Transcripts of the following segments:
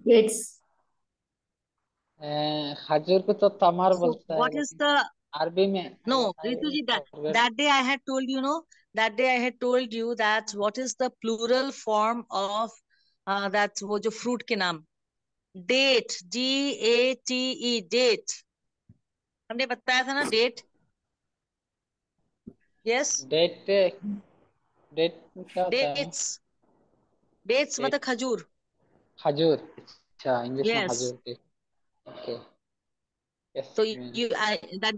Dates. खजूर को तो तमर So बोलता है, what is लेकिन the अरबी में no, I Rituji, forget. that day I had told you, no, that day I had told you that what is the plural form of that वो जो fruit के नाम date, DATE, date. हमने बताया था ना date. Yes, डेट डेट क्या होता है? dates. Dates मतलब डेट खजूर. खजूर, अच्छा इंग्लिश में Yes. खजूर की। Okay, yes So ma'am. that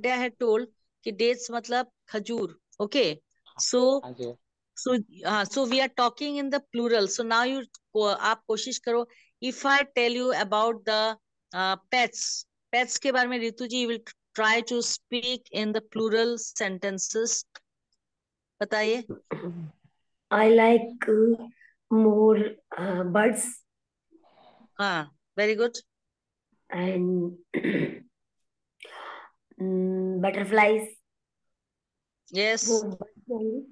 day I had told कि dates मतलब खजूर. Okay. So खजूर। so we are talking in the plural. So now आप कोशिश करो. If I tell you about the pets के बारे में रितु जी, you will try to speak in the plural sentences. बताइए. I like more birds हाँ, very good. and butterflies. वो Yes. birds होंगे.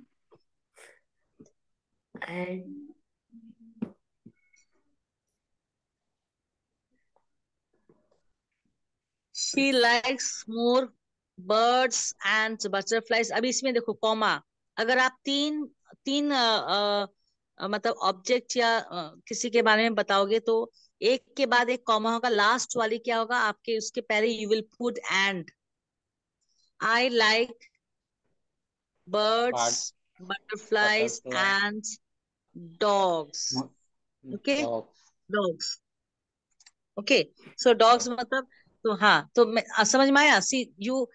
And She likes more birds and butterflies. अभी इसमें देखो कॉमा. अगर आप तीन तीन मतलब ऑब्जेक्ट या किसी के बारे में बताओगे तो एक के बाद एक कॉमा होगा. लास्ट वाली क्या होगा आपके, उसके पहले you will put and. I like bird, birds, butterflies butterfly, and dogs. Okay, dog. dogs. Okay, so dogs मतलब तो हाँ तो समझ में आया. See you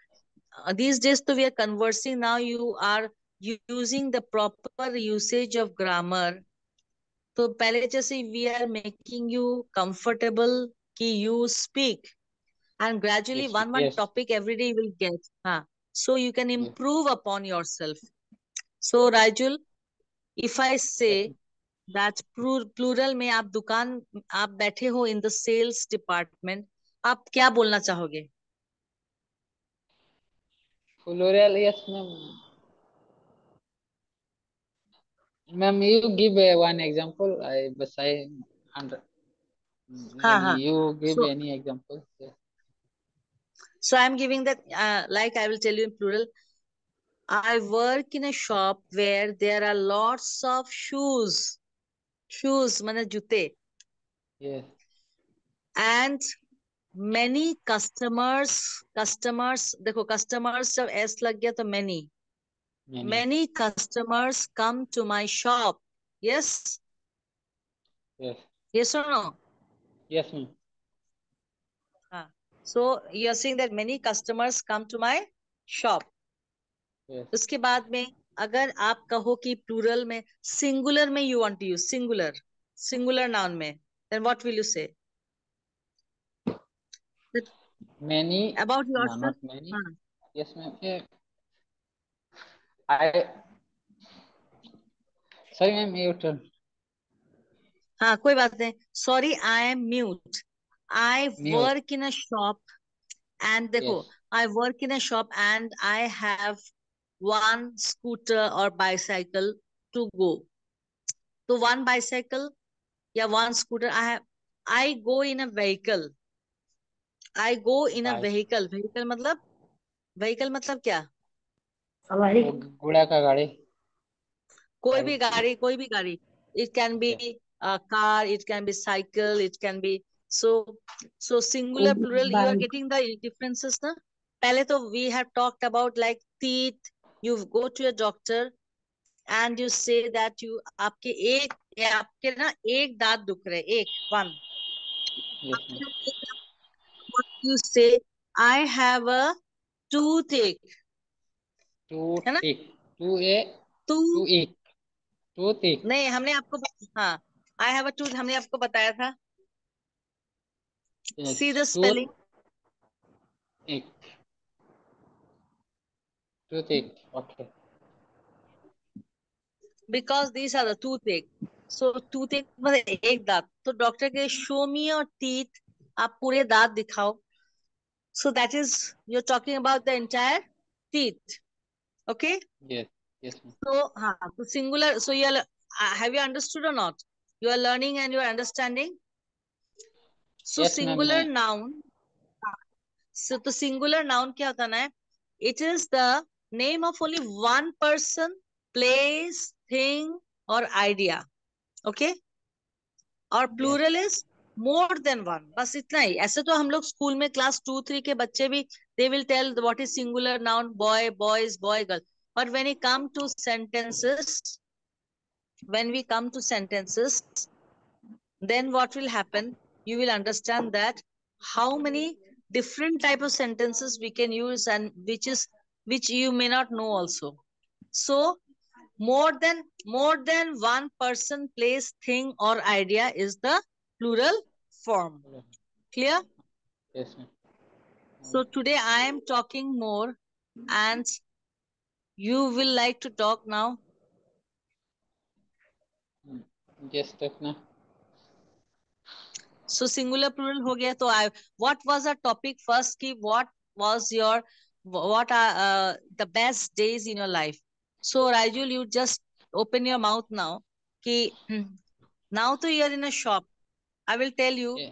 these days तो we are conversing now. You are using the proper usage of grammar. तो पहले जैसे we are making you comfortable कि you speak and gradually yes one yes topic every day you will get. हाँ, so you can improve upon yourself. So Rajul, if I yes. say that plural में आप दुकान आप बैठे हो in the sales department, आप क्या बोलना चाहोगे? फ्लोरियल, yes ma'am. Ma'am you give one example, I बस I under हाँ हाँ. you give So any example? Yes. so I'm giving that like I will tell you in plural. I work in a shop where there are lots of shoes. Shoes माने जूते. Yes. And many customers देखो customers जब s लग गया तो many. Many. Many customers come to my shop. Yes? Yes. Yes or no? Yes ma'am. हाँ. So you are saying that many customers come to my shop. Yes. उसके बाद में अगर आप कहो कि प्लूरल में सिंगुलर में you want to use singular noun में, then what will you say Many. About No, yourself? not many. हाँ Yes ma'am. Yeah. I. Sorry ma'am, your turn. हाँ कोई बात नहीं. Sorry I am mute. I Mute. Work in a shop and देखो Yes. I work in a shop and I have one scooter और bicycle to go. तो one bicycle या one scooter I go in a vehicle. I go in a Bye. Vehicle. Vehicle मतलब क्या? हमारी वो घोड़ा का गाड़ी। गाड़ी। कोई भी गाड़ी. It can be Okay. Car, it can be cycle, it can be. So so singular plural you are bike. Getting the differences ना. पहले तो we have talked about like teeth. You go to your doctor and you say that you आपके ना एक दांत दुख रहे, एक one. Yes ma'am. You say I have a toothache. Two है ना? tick. Two a. Two Two ick. Two tick. नहीं हमने आपको हाँ आई हैव अ टूथ हमने आपको बताया था. See the Yes. Spelling. Two ick. Two tick. Okay. Because these are the toothache. So toothache मतलब एक दांत. तो डॉक्टर के शो मी योर टीथ. आप पूरे दांत दिखाओ. So that is you are talking about the entire teeth. Okay. Yes. Yes ma'am. तो हाँ तो singular. So you have you understood or not? You are learning and you are understanding. So Yes, ma'am. singular noun. So the singular noun क्या होता है? It is the name of only one person, place, thing, or idea. Okay? और plural is more than one. बस इतना ही. ऐसे तो हम लोग स्कूल में क्लास 2-3 के बच्चे भी they will tell what is singular noun, boy, boys, boy, girl. But when we come to sentences, then what will happen? You will understand that how many different type of sentences we can use, and which you may not know also. So more than one person, place, thing, or idea is the plural form. Clear? Yes, ma'am. So today I am talking more, and you will like to talk now. Yes, Takna. So singular plural हो गया. तो what was our topic first? कि what are the best days in your life? So Rajul, you just open your mouth now. कि now to you are in a shop. I will tell you. Yeah.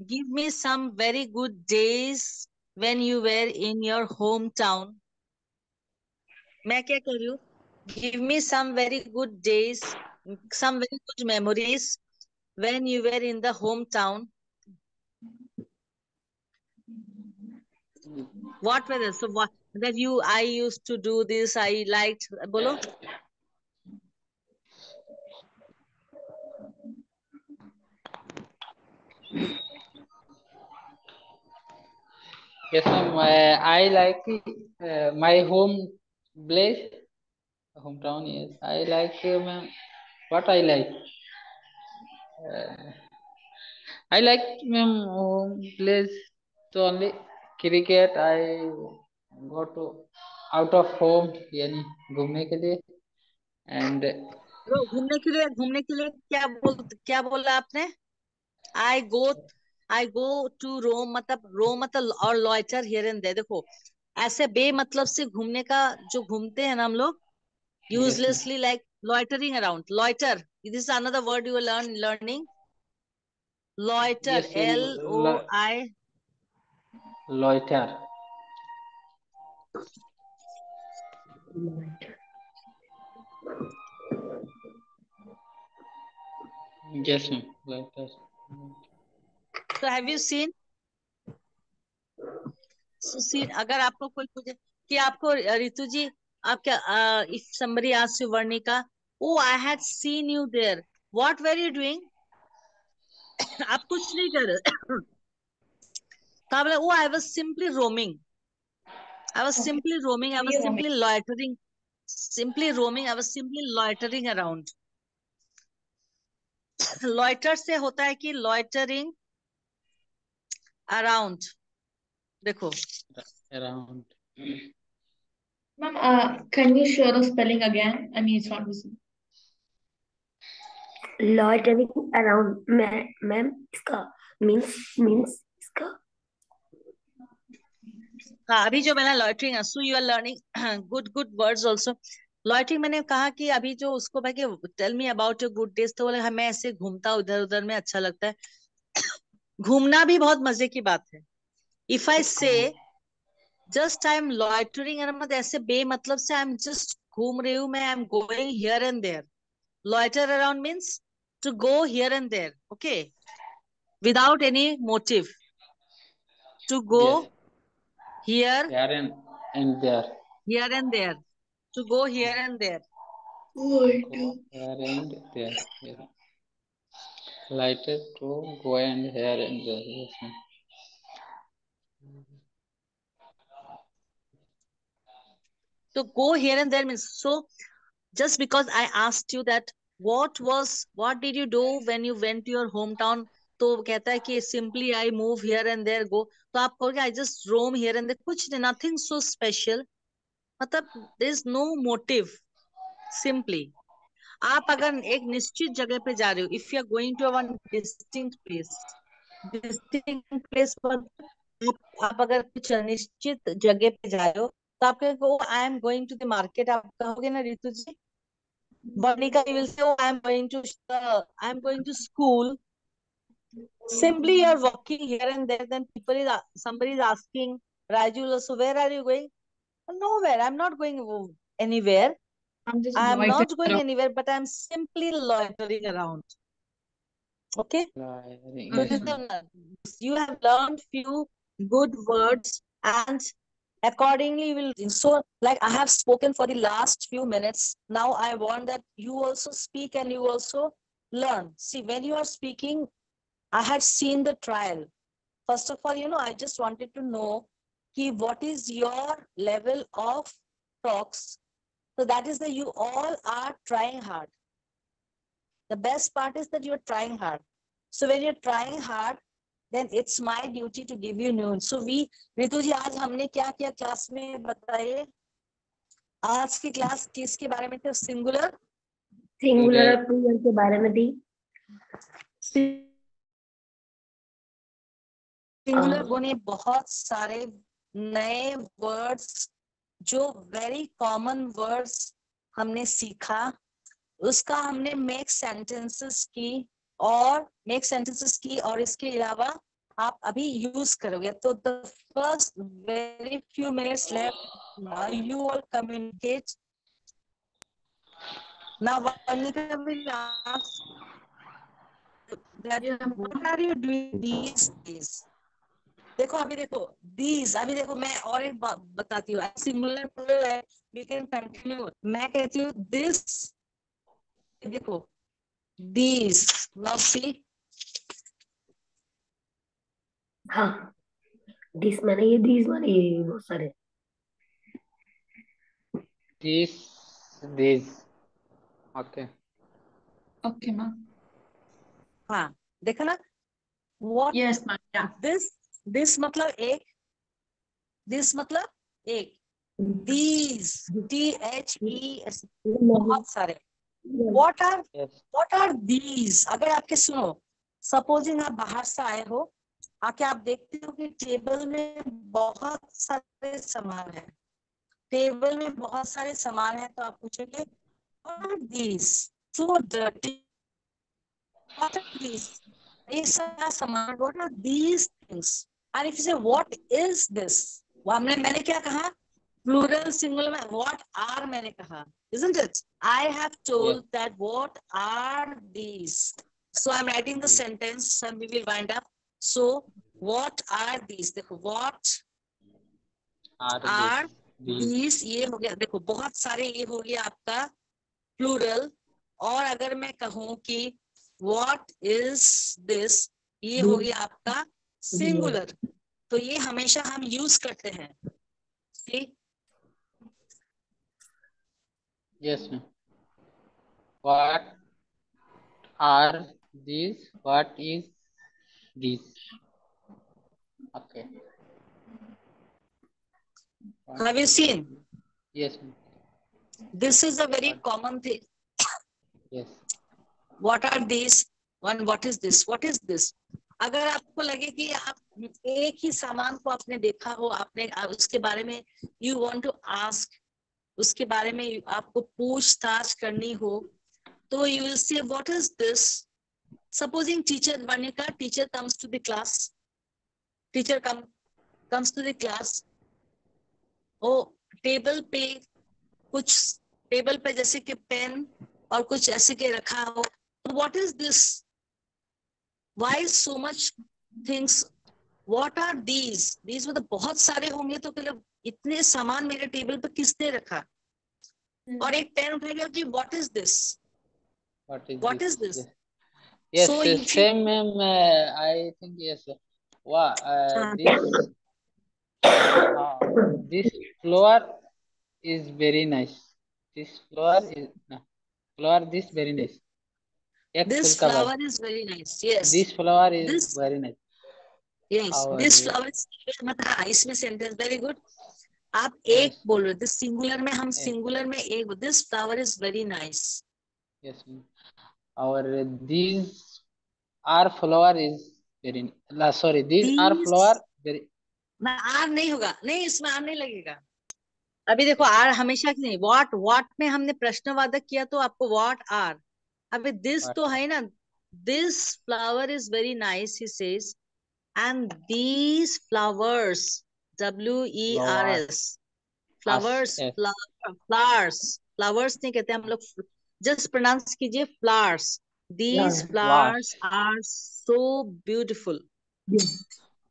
Give me some very good days when you were in your hometown. मैं क्या कर रही हूँ? Give me some very good days, some very good memories when you were in the hometown. What were they? So what that I used to do this, I liked. Bolo? Yes, ma'am. I like my home place, hometown. Yes, I like, ma'am. What I like? I like, ma'am, home place. So only cricket. I go to out of home, यानी घूमने के लिए, and घूमने के लिए क्या बोला आपने? I go to Rome, मतलब और loiter here and there. देखो ऐसे बे मतलब से घूमने का जो घूमते हैं ना हम लोग uselessly, like loitering around. Loiter. This is another word you will learning. Loiter. yes, L-O-I. loiter. Yes, ma'am. Loiter. So have you seen? अगर आपको कोई पूछे कि आपको रितु जी आप क्या if somebody asks you Varnika, oh I had seen you there, what were you doing? आप कुछ नहीं कर रहे. तो आप बोले, oh I was simply roaming, I was simply roaming, I was simply loitering, I was simply loitering around. loiter से होता है कि loitering around. देखो Around. Ma'am, can you show the spelling again? I mean, it's not visible. Loitering around, ma'am, इसका means इसका. हाँ अभी जो मैंने loitering, so you are learning good words also. Loitering मैंने कहा कि अभी जो उसको भाई कि tell me about your good days, तो बोले हमें ऐसे घूमता उधर उधर में अच्छा लगता है. घूमना भी बहुत मजे की बात है. If I say just I am loitering around, ऐसे बे मतलब से I am just घूम रही हूँ मैं, I am going here and there. Loiter around means to go here and there, okay, without any motive. To go Yes. here And there. here and there. To go here and there. Go here and there. Yes. Lighter to go and here and there. Yes, ma'am. To go here and there means, so just because I asked you that what did you do when you went to your hometown, तो कहता है कि simply I move here and there go, तो आप कहोगे I just roam here and there, कुछ नहीं, nothing so special, मतलब there is no motive, simply. आप अगर एक निश्चित जगह पे जा रहे हो, if you are going to one distinct place पर आप अगर कुछ निश्चित जगह पे जा रहे हो, तो आप कहोगे I am going to the market, आप कहोगे ना रितु जी. Varnika, you will say, oh, I am going to school. Simply you are walking here and there, then somebody is asking Raju, so where are you going? Nowhere. I'm not going anywhere. I'm just I'm loitering not going around. anywhere, but I'm simply loitering around. Okay. So Yes, Okay. ma'am. you have learned few good words, and accordingly you will. So like I have spoken for the last few minutes. Now I want that you also speak and you also learn. See, when you are speaking, I had seen the trial. First of all, I just wanted to know what is your level of talks. So that is that you all are trying hard. The best part is that you're trying hard. So when you're trying hard, then it's my duty to give you news. So Ritu जी, आज हमने क्या किया class में बताइए. आज की class किसके बारे में थी? सिंगुलर सिंगुलर और प्लूरल के बारे में थी. सिंगुलर ने बहुत सारे नए वर्ड्स, जो वेरी कॉमन वर्ड्स हमने सीखा, उसका हमने मेक सेंटेंसेस की और इसके अलावा आप अभी यूज करोगे. तो the first very few minutes left. Now you all communicate. Now Vanika will ask that what are you doing these days? देखो अभी देखो these, अभी देखो मैं और एक बात बताती हूँ. सिंगुलर प्लूरल है, we can continue. मैं कहती हूँ this, देखो these. Now see. हाँ, दिस माने ये, दीज माने ये, बहुत सारे. This. Okay. Okay, ma'am. हाँ, देखा ना. What Yes, ma'am. Yeah. this मतलब एक, this मतलब एक. These, THES, बहुत सारे. What Yes. are these? अगर आपके सुनो, सपोजिंग आप बाहर से आए हो, आके आप देखते हो कि टेबल में बहुत सारे सामान है. टेबल में बहुत सारे सामान है, तो आप पूछोगे what are these? So dirty. What are these? ये सारा सामान. What are these things? And if you say what is this? मैंने क्या कहा? Plural singular में what are मैंने कहा. Isn't it? I have told that what are these. So I'm writing the sentence and we will wind up. So what are these? देखो what are these, ये हो गया. देखो बहुत सारे, ये हो गया आपका प्लूरल. और अगर मैं कहूं कि what is this, ये हो गया आपका सिंगुलर. तो ये हमेशा हम यूज करते हैं. ठीक. Yes, ma'am. What are these? What is this? Okay. Have you seen? Yes, ma'am. This is a very common thing. Yes. What are these? One, what is this? What is this? अगर आपको लगे कि आप एक ही सामान को आपने देखा हो, आपने उसके बारे में you want to ask, उसके बारे में आपको पूछताछ करनी हो, तो you will say what is this? Supposing teacher comes to the class. Teacher comes to the class. ओ टेबल पे कुछ, टेबल पे जैसे कि पेन और कुछ ऐसे के रखा हो. What is this? Why so much things? What are these? These मतलब बहुत सारे होंगे, तो मतलब इतने सामान मेरे टेबल पे किसने रखा? और एक पेन उठाएगा कि what is this? What is this? Yes, So yes, if you, same, ma'am. I think yes. This flower is very nice. This flower is flower. This very nice. एक this फूल का flower Bagh. is very nice. Yes. This flower is This, very nice. yes. और This flower is, मतलब इसमें sentence very good. आप एक yes, बोल रहे हो. दिस सिंगुलर में, हम yes, सिंगुलर में एक. This flower is very nice. yes, ma'am. और these are flower is very. Sorry, these are flower very. R नहीं होगा, नहीं इसमें आर नहीं लगेगा. अभी देखो आर हमेशा की नहीं. व्हाट में हमने प्रश्नवाचक किया तो आपको व्हाट आर. अभी दिस What तो are है ना. this flower is very nice, he says. And these flowers, WERS, flowers, Yes. flowers नहीं कहते हम लोग, just pronounce कीजिए flowers. These Flowers. flowers are so beautiful. Yes.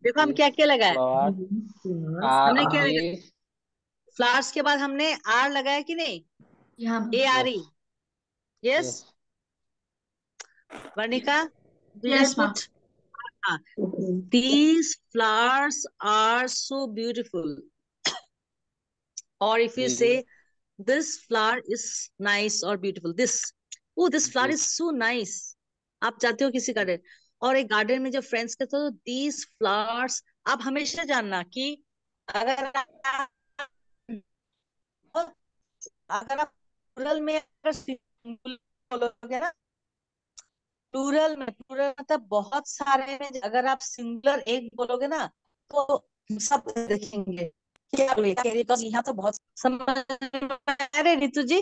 देखो हम These क्या क्या लगाए, flowers हमने are क्या लगाया, these. फ्लावर्स के बाद हमने आर लगाया कि नहीं, Yeah, ma'am. ARE. Yes. Yes, Varnika, did I Yes, ma'am. put? Ah, Okay. these flowers are so beautiful. Or if you These. say this flower is nice or beautiful, this, oh this flower is This. so nice. आप जाते हो किसी garden और एक garden में जब friends कहते हो these flowers, आप हमेशा जानना कि अगर आप प्लूरल में अगर सिंगुलर बोलोगे ना, प्लूरल मतलब बहुत सारे में अगर आप सिंगुलर एक बोलोगे ना तो सब देखेंगे क्या बोलेगा, बिकॉज यहाँ तो बहुत समझ में आ रहे ऋतु जी।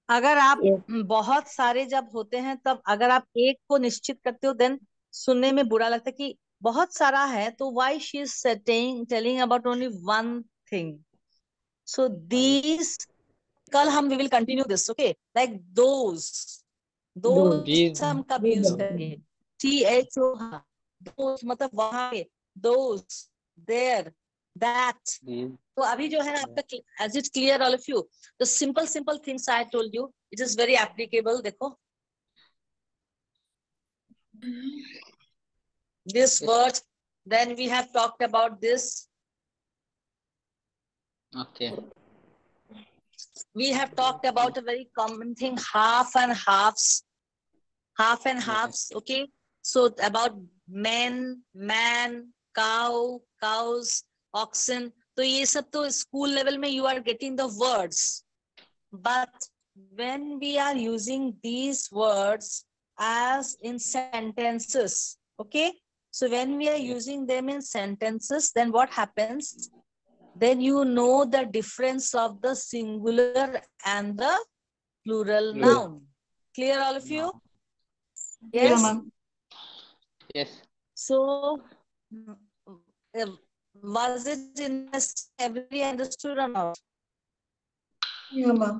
अगर आप Yes. बहुत सारे जब होते हैं तब अगर आप एक को निश्चित करते हो देन सुनने में बुरा लगता है कि बहुत सारा है, तो why she is telling about only one thing. So these, कल हम we will continue this, okay, like those These. हम कब Those यूज are करेंगे, THO, दोज मतलब वहां पे, दोज, देयर, दैट। These. तो अभी जो है ना आपका, as it clear all of you, the simple things I told you, it is very applicable. देखो this Yes. word, then we have talked about this, Okay. we have talked about a very common thing, half and halves, Yes. okay. So about men, man, cow, cows, oxen, तो ये सब तो school level में you are getting the words, but when we are using these words as in sentences, okay, so when we are using them in sentences, then what happens, then you know the difference of the singular and the plural noun. Clear all of you? No. Yeah, Yes. ma'am. Yes. So was it in every understood or not? Yeah, ma'am.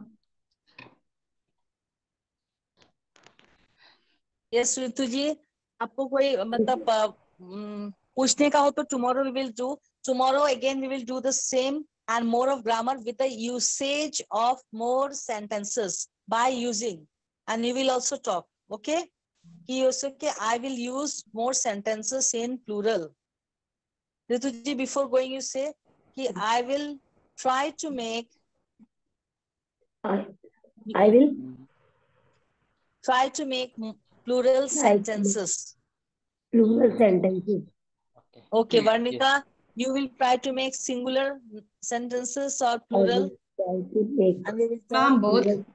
Yes, Ritu ji, आपको कोई मतलब पूछने का हो तो tomorrow we will do. Tomorrow again we will do the same and more of grammar with the usage of more sentences by using, and you will also talk, okay? कि also कि I will use more sentences in plural. Ritu ji, before going you say कि I will try to make, I will try to make plural sentences. plural sentences. Okay. Okay, Yes. Varnika, you will try to make singular sentences or I plural, will try to make and we will Ma'am, talk both. plural.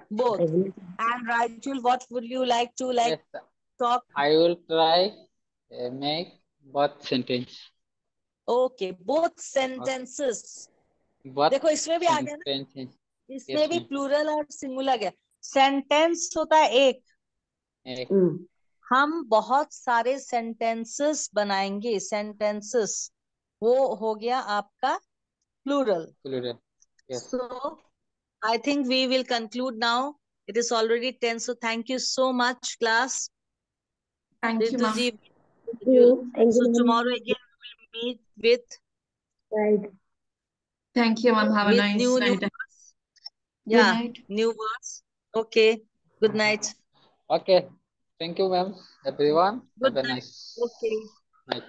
both. I will. And Rajul, what would you like to Yes. talk? I will try make both sentence. Okay, both sentences. Both देखो इसमें भी आ गया ना, sentences. इसमें Yes, भी ma'am. Plural और singular आ गया। Sentence होता है एक, एक. हम बहुत सारे सेंटेंसेस बनाएंगे, सेंटेंसेस, वो हो गया आपका plural. Plural. Yes. So I think we will conclude now. It is already 10, so thank you so much, class. Thank you, Ritu ma'am. ji, Thank you. Thank so you, tomorrow ma'am. again we will meet with Thank you, ma'am. Have a nice new night. words. Good Yeah, night. new words. Okay. Good night. Okay. Thank you, ma'am. Everyone. Good Have a night. nice Okay. night.